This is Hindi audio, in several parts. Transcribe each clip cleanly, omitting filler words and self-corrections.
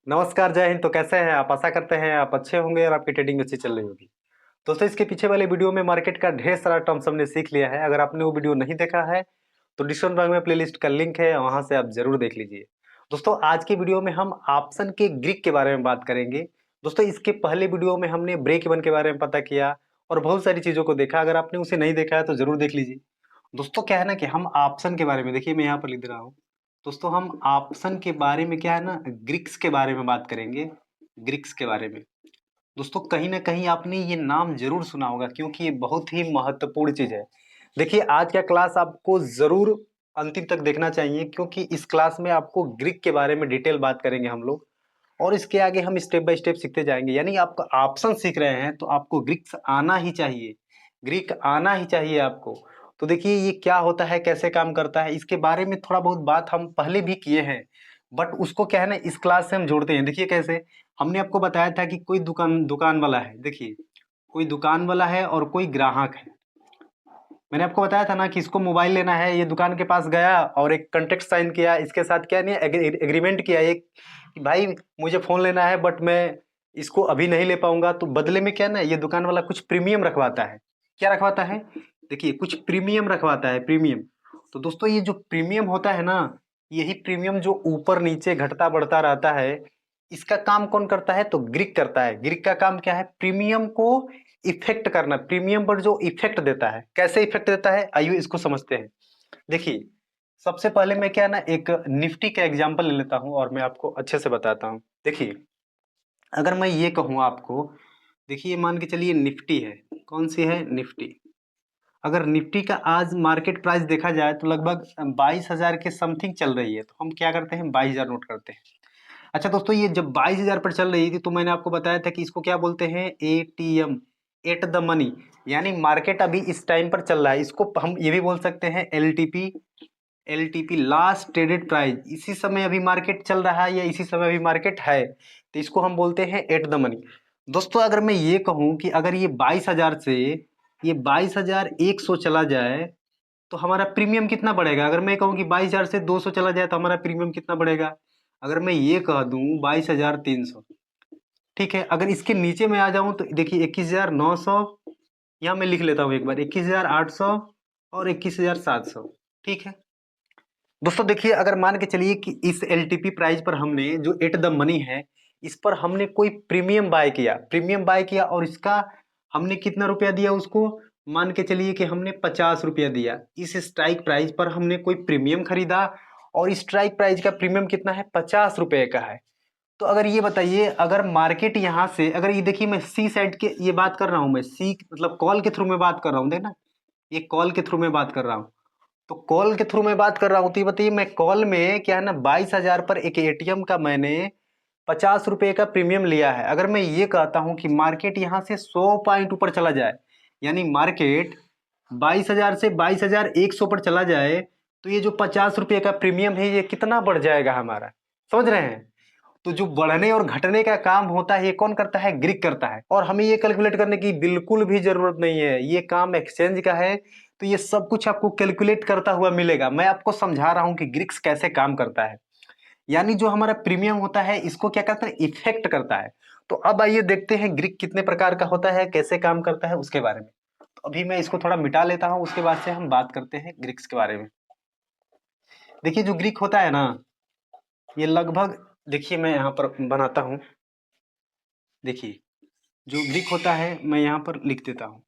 नमस्कार, जय हिंद। तो कैसे हैं आप? आशा करते हैं आप अच्छे होंगे और आपकी ट्रेडिंग अच्छी चल रही होगी। दोस्तों, इसके पीछे वाले वीडियो में मार्केट का ढेर सारा टर्म्स हमने सीख लिया है। अगर आपने वो वीडियो नहीं देखा है तो डिस्क्रिप्शन बॉक्स में प्लेलिस्ट का लिंक है, वहां से आप जरूर देख लीजिए। दोस्तों, आज के वीडियो में हम ऑप्शन के ग्रीक के बारे में बात करेंगे। दोस्तों, इसके पहले वीडियो में हमने ब्रेक इवन के बारे में पता किया और बहुत सारी चीजों को देखा। अगर आपने उसे नहीं देखा है तो जरूर देख लीजिए। दोस्तों, क्या है ना कि हम ऑप्शन के बारे में, देखिए मैं यहाँ पर लिख रहा हूँ। दोस्तों, हम ऑप्शन के बारे में क्या है ना, ग्रीक्स के बारे में बात करेंगे। ग्रीक्स के बारे में दोस्तों, कहीं ना कहीं आपने ये नाम जरूर सुना होगा क्योंकि ये बहुत ही महत्वपूर्ण चीज है। देखिए, आज का क्लास आपको जरूर अंतिम तक देखना चाहिए क्योंकि इस क्लास में आपको ग्रीक के बारे में डिटेल बात करेंगे हम लोग। और इसके आगे हम स्टेप बाय स्टेप सीखते जाएंगे। यानी आप ऑप्शन सीख रहे हैं तो आपको ग्रीक्स आना ही चाहिए, ग्रीक आना ही चाहिए आपको। तो देखिए, ये क्या होता है, कैसे काम करता है, इसके बारे में थोड़ा बहुत बात हम पहले भी किए हैं। बट उसको क्या है ना, इस क्लास से हम जोड़ते हैं। देखिए कैसे, हमने आपको बताया था कि कोई दुकान दुकान वाला है। देखिए, कोई दुकान वाला है और कोई ग्राहक है। मैंने आपको बताया था ना कि इसको मोबाइल लेना है, ये दुकान के पास गया और एक कॉन्ट्रैक्ट साइन किया। इसके साथ क्या नहीं, एग्रीमेंट किया एक कि भाई मुझे फ़ोन लेना है बट मैं इसको अभी नहीं ले पाऊंगा। तो बदले में क्या ना, ये दुकान वाला कुछ प्रीमियम रखवाता है। क्या रखवाता है? देखिए, कुछ प्रीमियम रखवाता है, प्रीमियम। तो दोस्तों, ये जो प्रीमियम होता है ना, यही प्रीमियम जो ऊपर नीचे घटता बढ़ता रहता है, इसका काम कौन करता है? तो ग्रीक करता है। ग्रीक का काम क्या है? प्रीमियम को इफेक्ट करना, प्रीमियम पर जो इफेक्ट देता है। कैसे इफेक्ट देता है, आइए इसको समझते हैं। देखिए, सबसे पहले मैं क्या ना, एक निफ्टी का एग्जांपल ले लेता हूं और मैं आपको अच्छे से बताता हूं। देखिए, अगर मैं ये कहूं आपको, देखिए मान के चलिए निफ्टी है। कौन सी है? निफ्टी। अगर निफ्टी का आज मार्केट प्राइस देखा जाए तो लगभग 22,000 के समथिंग चल रही है। तो हम क्या करते हैं, 22,000 नोट करते हैं। अच्छा दोस्तों, ये जब 22,000 पर चल रही थी तो मैंने आपको बताया था कि इसको क्या बोलते हैं, एटीएम, एट द मनी। यानी मार्केट अभी इस टाइम पर चल रहा है, इसको हम ये भी बोल सकते हैं LTP. LTP, last traded price. इसी समय अभी मार्केट चल रहा है या इसी समय अभी मार्केट है, तो इसको हम बोलते हैं एट द मनी। दोस्तों, अगर मैं ये कहूं कि अगर ये 22,000 से ये 22,100 चला जाए तो हमारा प्रीमियम कितना बढ़ेगा? अगर मैं कहूं कि 22,000 से 200 चला जाए तो हमारा प्रीमियम कितना बढ़ेगा? अगर मैं ये कह दूं 22,300, ठीक है। अगर इसके नीचे में आ जाऊं तो देखिए 21,900, यहाँ मैं लिख लेता हूँ एक बार, 21,800 और 21,700, ठीक है। दोस्तों देखिए, अगर मान के चलिए कि इस एलटीपी प्राइस पर हमने जो एट द मनी है, इस पर हमने कोई प्रीमियम बाय किया, प्रीमियम बाय किया और इसका हमने कितना रुपया दिया उसको? मान के चलिए कि हमने 50 रुपया दिया। इस स्ट्राइक प्राइस पर हमने कोई प्रीमियम खरीदा और स्ट्राइक प्राइस का प्रीमियम कितना है? 50 रुपए का है। तो अगर ये बताइए, अगर मार्केट यहाँ से, अगर ये देखिए मैं सी साइड के ये बात कर रहा हूँ, मैं सी मतलब कॉल के थ्रू में बात कर रहा हूँ, देखना, ये कॉल के थ्रू में बात कर रहा हूँ। तो कॉल के थ्रू में बात कर रहा हूँ तो ये बताइए, मैं कॉल में क्या है ना, 22,000 पर एक एटीएम का मैंने 50 रुपए का प्रीमियम लिया है। अगर मैं ये कहता हूँ कि मार्केट यहाँ से 100 पॉइंट ऊपर चला जाए, यानी मार्केट 22,000 से 22,100 पर चला जाए, तो ये जो 50 रुपए का प्रीमियम है ये कितना बढ़ जाएगा हमारा? समझ रहे हैं? तो जो बढ़ने और घटने का काम होता है ये कौन करता है? ग्रीक करता है। और हमें ये कैलकुलेट करने की बिल्कुल भी जरूरत नहीं है, ये काम एक्सचेंज का है। तो ये सब कुछ आपको कैलकुलेट करता हुआ मिलेगा। मैं आपको समझा रहा हूं कि ग्रीक्स कैसे काम करता है। यानी जो हमारा प्रीमियम होता है इसको क्या करता है? इफेक्ट करता है। तो अब आइए देखते हैं ग्रीक कितने प्रकार का होता है, कैसे काम करता है उसके बारे में। तो अभी मैं इसको थोड़ा मिटा लेता हूं, उसके बाद से हम बात करते हैं ग्रीक्स के बारे में। देखिए, जो ग्रीक होता है ना, ये लगभग, देखिए मैं यहाँ पर बनाता हूँ। देखिए, जो ग्रीक होता है मैं यहाँ पर लिख देता हूँ।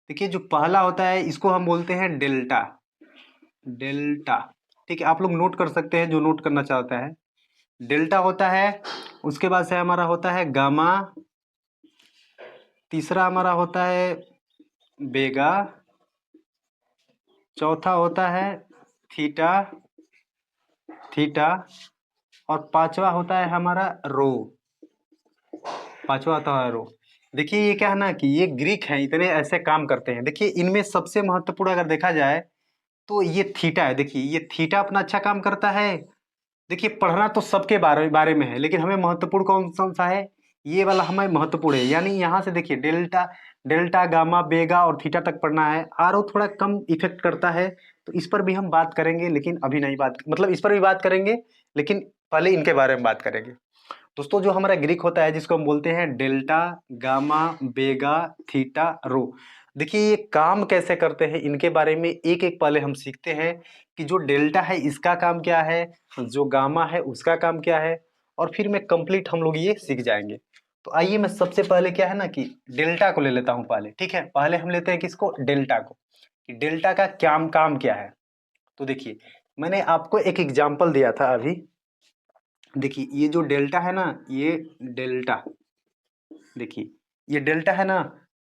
देखिए, जो पहला होता है इसको हम बोलते हैं डेल्टा। डेल्टा, ठीक है, आप लोग नोट कर सकते हैं जो नोट करना चाहता है। डेल्टा होता है। उसके बाद से हमारा होता है गामा। तीसरा हमारा होता है बेगा। चौथा होता है थीटा। थीटा। और पांचवा होता है हमारा रो। पांचवा आता है रो। देखिए, ये क्या है ना कि ये ग्रीक हैं, इतने ऐसे काम करते हैं। देखिए, इनमें सबसे महत्वपूर्ण अगर देखा जाए तो ये थीटा है। देखिए, ये थीटा अपना अच्छा काम करता है। देखिए, पढ़ना तो सबके बारे बारे में है, लेकिन हमें महत्वपूर्ण कौन सा है? ये वाला हमें महत्वपूर्ण है। यानी यहाँ से देखिए, डेल्टा, डेल्टा, गामा, बेगा और थीटा तक पढ़ना है। आर थोड़ा कम इफेक्ट करता है, तो इस पर भी हम बात करेंगे, लेकिन अभी नहीं बात, मतलब इस पर भी बात करेंगे लेकिन पहले इनके बारे में बात करेंगे। दोस्तों जो हमारा ग्रीक होता है जिसको हम बोलते हैं डेल्टा, गामा, बेगा, थीटा, रो। देखिए ये काम कैसे करते हैं इनके बारे में एक एक पहले हम सीखते हैं कि जो डेल्टा है इसका काम क्या है, जो गामा है उसका काम क्या है, और फिर में कंप्लीट हम लोग ये सीख जाएंगे। तो आइए मैं सबसे पहले क्या है ना कि डेल्टा को ले लेता हूँ पहले, ठीक है। पहले हम लेते हैं किसको, डेल्टा को, कि डेल्टा का क्या काम क्या है। तो देखिए मैंने आपको एक एग्जाम्पल दिया था अभी। देखिए ये जो डेल्टा है ना, ये डेल्टा, देखिए ये डेल्टा है ना,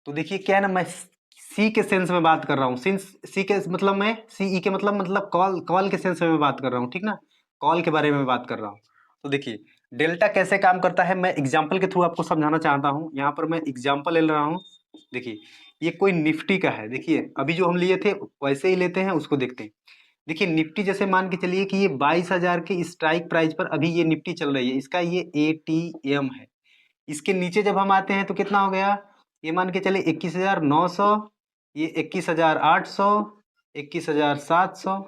तो देखिए क्या है ना, मैं सी के सेंस में बात कर रहा हूँ। सिंस सी के मतलब मैं सीई के मतलब कॉल कॉल के सेंस में मैं बात कर रहा हूँ, ठीक ना, कॉल के बारे में बात कर रहा हूँ। तो देखिए डेल्टा कैसे काम करता है मैं एग्जाम्पल के थ्रू आपको समझाना चाहता हूँ। यहाँ पर मैं एग्जाम्पल ले रहा हूँ। देखिए ये कोई निफ्टी का है, देखिए अभी जो हम लिए थे वैसे ही लेते हैं, उसको देखते हैं। देखिए निफ्टी जैसे मान के चलिए कि ये 22,000 के स्ट्राइक प्राइस पर अभी ये निफ्टी चल रही है, इसका ये एटीएम है। इसके नीचे जब हम आते हैं तो कितना हो गया, ये मान के चले 21,900, ये 21,800, 21,700,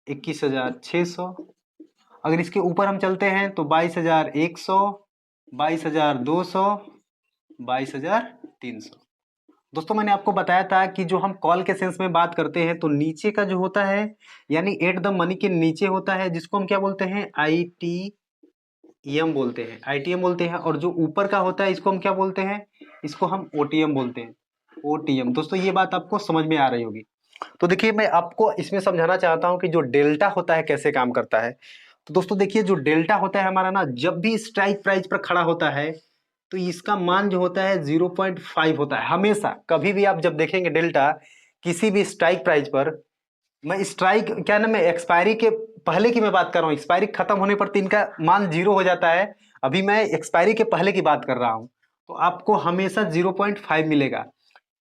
21,600। अगर इसके ऊपर हम चलते हैं तो 22,100, 22,200, 22,300। दोस्तों मैंने आपको बताया था कि जो हम कॉल के सेंस में बात करते हैं तो नीचे का जो होता है यानी एट द मनी के नीचे होता है, जिसको हम क्या बोलते हैं, आईटीएम बोलते हैं, आईटीएम बोलते हैं। और जो ऊपर का होता है इसको हम क्या बोलते हैं, इसको हम ओटीएम बोलते हैं, ओटीएम। दोस्तों ये बात आपको समझ में आ रही होगी। तो देखिए मैं आपको इसमें समझाना चाहता हूं कि जो डेल्टा होता है कैसे काम करता है। तो दोस्तों देखिए जो डेल्टा होता है हमारा ना, जब भी स्ट्राइक प्राइस पर खड़ा होता है तो इसका मान जो होता है 0.5 होता है हमेशा। कभी भी आप जब देखेंगे डेल्टा किसी भी स्ट्राइक प्राइस पर, मैं स्ट्राइक क्या ना, मैं एक्सपायरी के पहले की मैं बात कर रहा हूँ, एक्सपायरी खत्म होने पर तो इनका मान 0 हो जाता है। अभी मैं एक्सपायरी के पहले की बात कर रहा हूँ, तो आपको हमेशा 0.5 मिलेगा।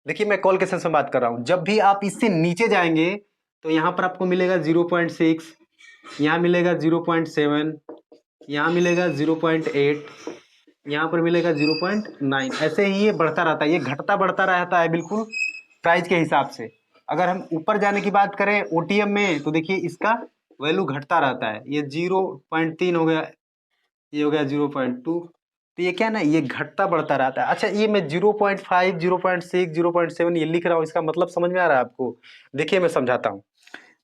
देखिए मैं कॉल के सेंस में बात कर रहा हूँ, जब भी आप इससे नीचे जाएंगे तो यहाँ पर आपको मिलेगा 0.6, यहाँ मिलेगा 0.7, यहाँ मिलेगा 0.8, यहाँ पर मिलेगा 0.9। ऐसे ही ये बढ़ता रहता है, ये घटता बढ़ता रहता है बिल्कुल प्राइस के हिसाब से। अगर हम ऊपर जाने की बात करें ओटीएम में तो देखिए इसका वैल्यू घटता रहता है, ये 0.3 हो गया, ये हो गया 0.2। तो ये क्या ना, ये घटता बढ़ता रहता है। अच्छा ये मैं 0.5, 0.6, 0.7 ये लिख रहा हूँ, इसका मतलब समझ में आ रहा है आपको। देखिए मैं समझाता हूँ।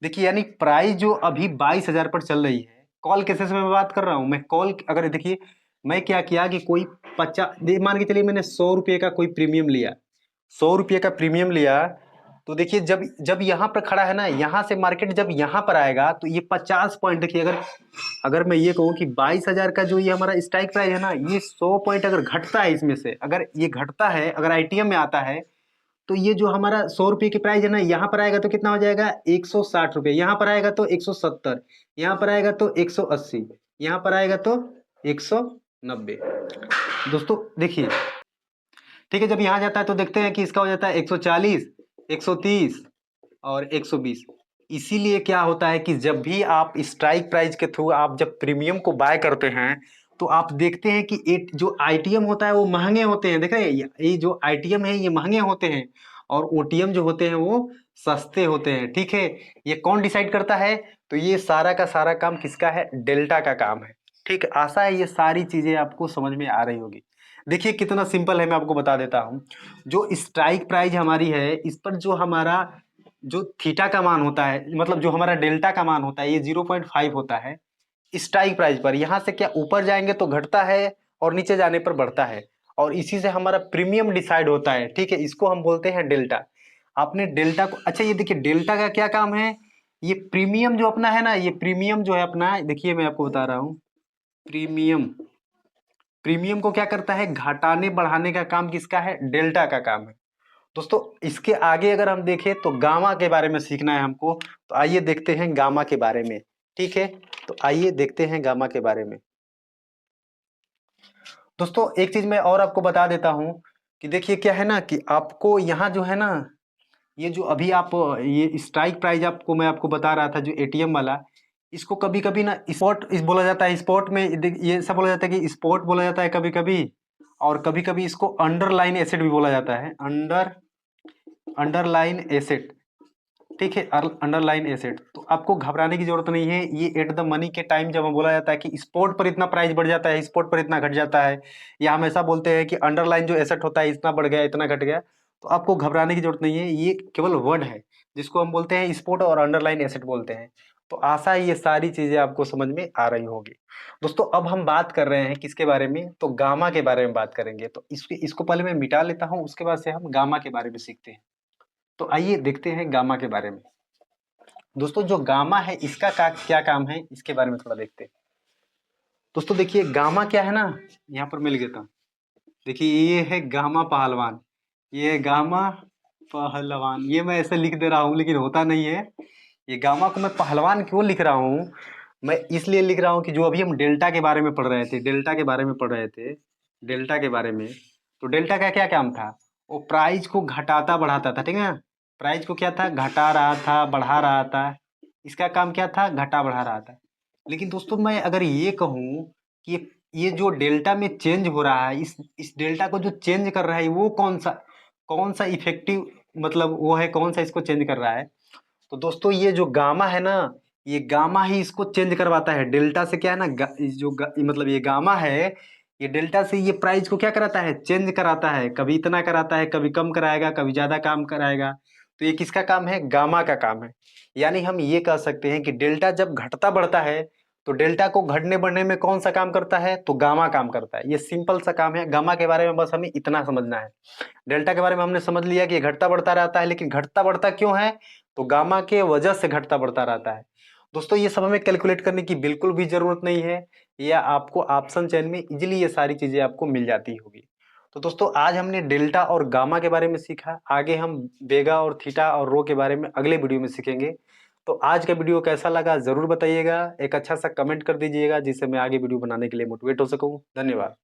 देखिए यानी प्राइस जो अभी 22,000 पर चल रही है, कॉल केसेस में मैं बात कर रहा हूँ। मैं कॉल अगर देखिए मैं क्या किया कि कोई 50 मान के चलिए मैंने 100 रुपये का कोई प्रीमियम लिया, 100 रुपये का प्रीमियम लिया। तो देखिए जब जब यहाँ पर खड़ा है ना, यहाँ से मार्केट जब यहाँ पर आएगा तो ये 50 पॉइंट, देखिए अगर अगर मैं ये कहूँ कि 22,000 का जो ये हमारा स्ट्राइक प्राइस है ना, ये 100 पॉइंट अगर घटता है, इसमें से अगर ये घटता है, अगर आईटीएम में आता है, तो ये जो हमारा 100 रुपये की प्राइस है ना, यहाँ पर आएगा तो कितना हो जाएगा 160 रुपये, यहाँ पर आएगा तो 170, यहाँ पर आएगा तो 180, यहाँ पर आएगा तो 190। दोस्तों देखिए ठीक है, जब यहाँ जाता है तो देखते हैं कि इसका हो जाता है 140, 130 और 120। इसीलिए क्या होता है कि जब भी आप स्ट्राइक प्राइस के थ्रू आप जब प्रीमियम को बाय करते हैं तो आप देखते हैं कि एक जो आईटीएम होता है वो महंगे होते हैं। देख रहे हैं ये जो आईटीएम है ये महंगे होते हैं, और ओटीएम जो होते हैं वो सस्ते होते हैं, ठीक है। ये कौन डिसाइड करता है, तो ये सारा का सारा काम किसका है, डेल्टा का काम है, ठीक है। आशा है ये सारी चीजें आपको समझ में आ रही होगी। देखिए कितना सिंपल है, मैं आपको बता देता हूँ। जो स्ट्राइक प्राइस हमारी है इस पर जो हमारा जो थीटा का मान होता है, मतलब जो हमारा डेल्टा का मान होता है, ये 0.5 होता है स्ट्राइक प्राइस पर। यहाँ से क्या ऊपर जाएंगे तो घटता है और नीचे जाने पर बढ़ता है, और इसी से हमारा प्रीमियम डिसाइड होता है, ठीक है। इसको हम बोलते हैं डेल्टा। आपने डेल्टा को, अच्छा ये देखिए डेल्टा का क्या काम है, ये प्रीमियम जो अपना है ना, ये प्रीमियम जो है अपना, देखिए मैं आपको बता रहा हूँ। प्रीमियम, प्रीमियम को क्या करता है, घटाने बढ़ाने का काम किसका है, डेल्टा का काम है। दोस्तों इसके आगे अगर हम देखें तो गामा के बारे में सीखना है हमको, तो आइए देखते हैं गामा के बारे में, ठीक है। तो आइए देखते हैं गामा के बारे में। दोस्तों एक चीज मैं और आपको बता देता हूं कि देखिए क्या है ना कि आपको यहाँ जो है ना, ये जो अभी आप ये स्ट्राइक प्राइस आपको मैं आपको बता रहा था जो एटीएम वाला, इसको कभी कभी ना स्पॉट इस बोला जाता है, स्पॉट में ये सब बोला जाता है कि स्पॉट बोला जाता है कभी कभी, और कभी कभी इसको अंडरलाइन एसेट भी बोला जाता है, अंडरलाइन एसेट, ठीक है, अंडरलाइन एसेट, तो आपको घबराने की जरूरत नहीं है। ये एट द मनी के टाइम जब हम बोला जाता है कि स्पॉट पर इतना प्राइस बढ़ जाता है, स्पॉट पर इतना घट जाता है, या हमेशा बोलते हैं कि अंडरलाइन जो एसेट होता है इतना बढ़ गया इतना घट गया, तो आपको घबराने की जरूरत नहीं है। ये केवल वर्ड है जिसको हम बोलते हैं स्पॉट और अंडरलाइन एसेट बोलते हैं। तो आशा है ये सारी चीजें आपको समझ में आ रही होगी। दोस्तों अब हम बात कर रहे हैं किसके बारे में, तो गामा के बारे में बात करेंगे। तो इसको पहले मैं मिटा लेता हूँ, उसके बाद से हम गामा के बारे में सीखते हैं। तो आइए देखते हैं गामा के बारे में। दोस्तों जो गामा है इसका क्या काम है, इसके बारे में थोड़ा देखते हैं। दोस्तों देखिए गामा क्या है ना, यहाँ पर मैं लिख देता हूँ। देखिए ये है गामा पहलवान, ये है गामा पहलवान, ये मैं ऐसे लिख दे रहा हूँ लेकिन होता नहीं है। ये गामा को मैं पहलवान क्यों लिख रहा हूँ, मैं इसलिए लिख रहा हूँ कि जो अभी हम डेल्टा के बारे में पढ़ रहे थे, डेल्टा के बारे में पढ़ रहे थे, डेल्टा के बारे में, तो डेल्टा का क्या काम था, वो प्राइस को घटाता बढ़ाता था, ठीक है ना। प्राइस को क्या था, घटा रहा था बढ़ा रहा था, इसका काम क्या था, घटा बढ़ा रहा था। लेकिन दोस्तों मैं अगर ये कहूँ कि ये जो डेल्टा में चेंज हो रहा है, इस डेल्टा को जो चेंज कर रहा है वो कौन सा इफेक्टिव, मतलब वो है कौन सा इसको चेंज कर रहा है, तो दोस्तों ये जो गामा है ना, ये गामा ही इसको चेंज करवाता है। डेल्टा से क्या है ना, मतलब ये गामा है, ये डेल्टा से ये प्राइस को क्या कराता है, चेंज कराता है। कभी इतना कराता है, कभी कम कराएगा, कभी ज्यादा काम कराएगा। तो ये किसका काम है, गामा का काम है। यानी हम ये कह सकते हैं कि डेल्टा जब घटता बढ़ता है, तो डेल्टा को घटने बढ़ने में कौन सा काम करता है, तो गामा काम करता है। ये सिंपल सा काम है गामा के बारे में, बस हमें इतना समझना है। डेल्टा के बारे में हमने समझ लिया कि ये घटता बढ़ता रहता है, लेकिन घटता बढ़ता क्यों है, तो गामा के वजह से घटता बढ़ता रहता है। दोस्तों ये सब हमें कैलकुलेट करने की बिल्कुल भी जरूरत नहीं है, या आपको ऑप्शन चयन में इजीली ये सारी चीजें आपको मिल जाती होगी। तो दोस्तों आज हमने डेल्टा और गामा के बारे में सीखा, आगे हम बेगा और थीटा और रो के बारे में अगले वीडियो में सीखेंगे। तो आज का वीडियो कैसा लगा जरूर बताइएगा, एक अच्छा सा कमेंट कर दीजिएगा जिससे मैं आगे वीडियो बनाने के लिए मोटिवेट हो सकूं। धन्यवाद।